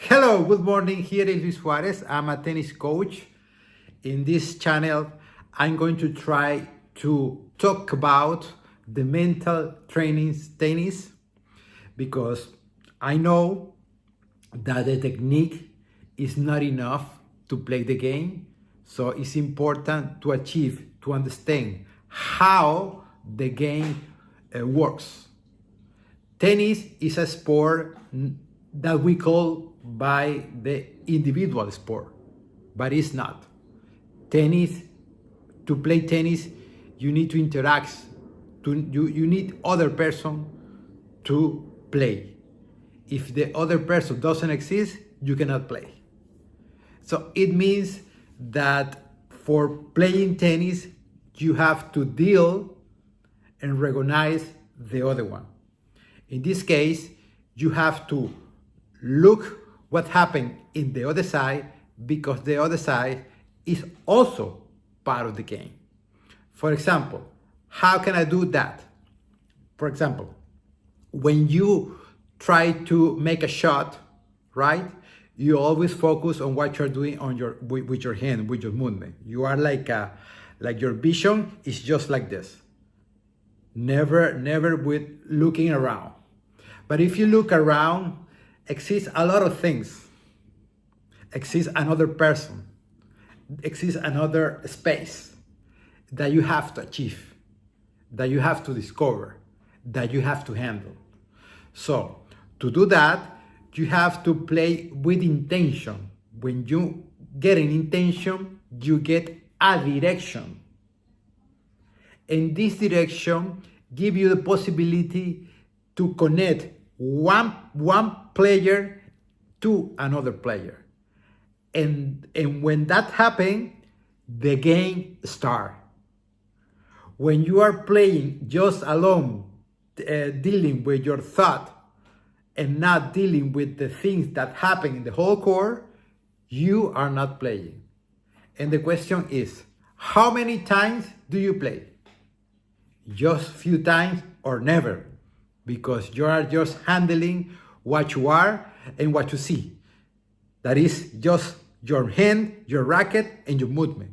Hello, good morning. Here is Luis Juarez. I'm a tennis coach. In this channel, I'm going to try to talk about the mental training tennis because I know that the technique is not enough to play the game. So it's important to understand how the game works. Tennis is a sport that we call by the individual sport, but it's not. Tennis, to play tennis, you need to interact. You need other person to play. If the other person doesn't exist, you cannot play. So it means that for playing tennis, you have to deal and recognize the other one. In this case, you have to look what happened in the other side because the other side is also part of the game. For example, how can I do that? For example, when you try to make a shot, right? You always focus on what you're doing with your hand, with your movement. You are like your vision is just like this. Never with looking around. But if you look around, exists a lot of things. Exists another person. Exists another space that you have to achieve, that you have to discover, that you have to handle. So to do that, you have to play with intention. When you get an intention, you get a direction. And this direction gives you the possibility to connect one player to another player. And when that happens, the game starts. When you are playing just alone, dealing with your thought and not dealing with the things that happen in the whole court, you are not playing. And the question is, how many times do you play? Just few times or never, because you are just handling what you are and what you see. That is just your hand, your racket, and your movement.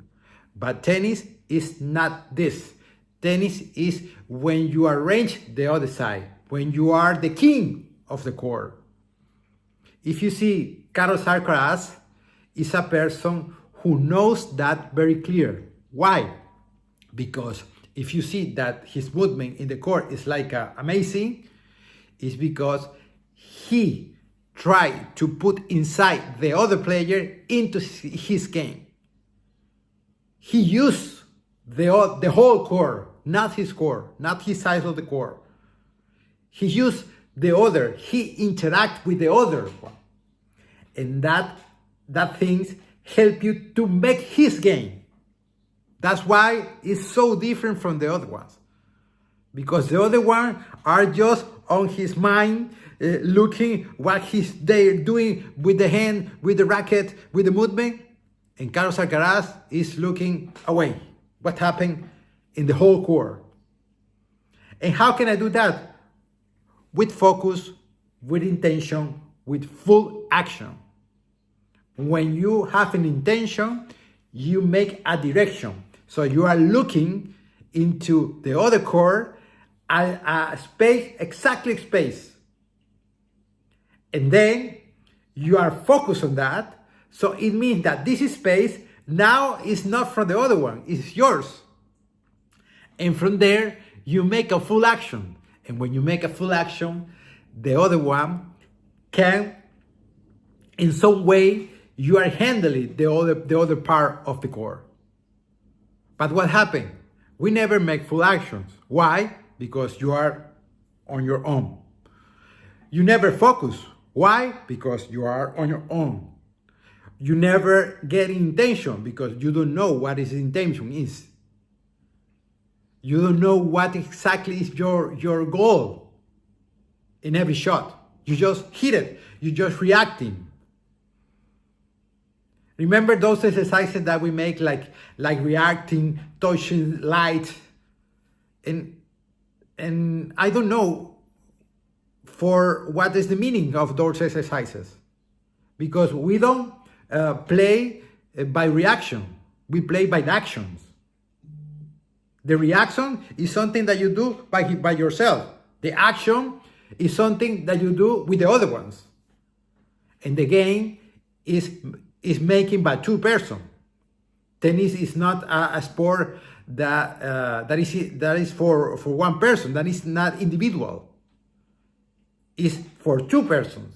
But tennis is not this. Tennis is when you arrange the other side, when you are the king of the court. If you see, Carlos Alcaraz is a person who knows that very clear. Why? Because if you see that his movement in the court is like amazing, it's because he tried to put inside the other player into his game. He used the whole court, not his court, not his side of the court. He used the other, he interact with the other one. And that things help you to make his game. That's why it's so different from the other ones. Because the other ones are just on his mind, looking what they're doing with the hand, with the racket, with the movement. And Carlos Alcaraz is looking away. What happened in the whole court? And how can I do that? With focus, with intention, with full action. When you have an intention, you make a direction. So you are looking into the other court, a space, exactly space. And then you are focused on that. So it means that this space now is not from the other one, it's yours. And from there, you make a full action. And when you make a full action, the other one can, in some way, you are handling the other part of the court. But what happened? We never make full actions. Why? Because you are on your own. You never focus. Why? Because you are on your own. You never get intention because you don't know what his intention is. You don't know what exactly is your goal in every shot. You just hit it. You're just reacting. Remember those exercises that we make like reacting, touching, light. And I don't know for what is the meaning of those exercises. because we don't play by reaction. We play by actions. The reaction is something that you do by yourself. The action is something that you do with the other ones. And the game is making by two persons. Tennis is not a sport that is for one person. That is not individual. It's for two persons.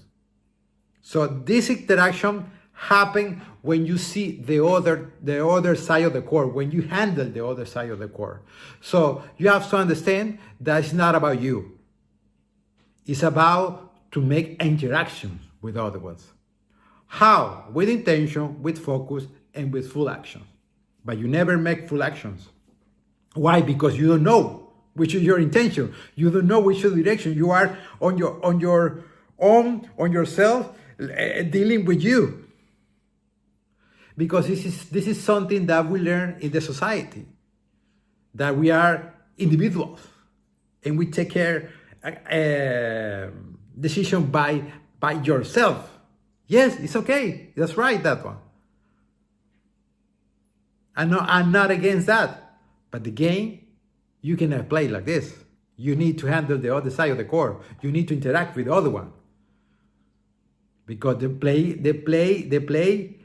So this interaction happens when you see the other side of the court, when you handle the other side of the court. So you have to understand that it's not about you. It's about to make interactions with other ones. How? With intention, with focus, and with full action. But you never make full actions. Why? Because you don't know which is your intention. You don't know which direction you are on your own, on yourself, dealing with you. Because this is something that we learn in the society, that we are individuals and we take care decision by yourself. Yes, it's okay. That's right, that one. I'm not against that. But the game, you cannot play like this. You need to handle the other side of the court. You need to interact with the other one. Because they play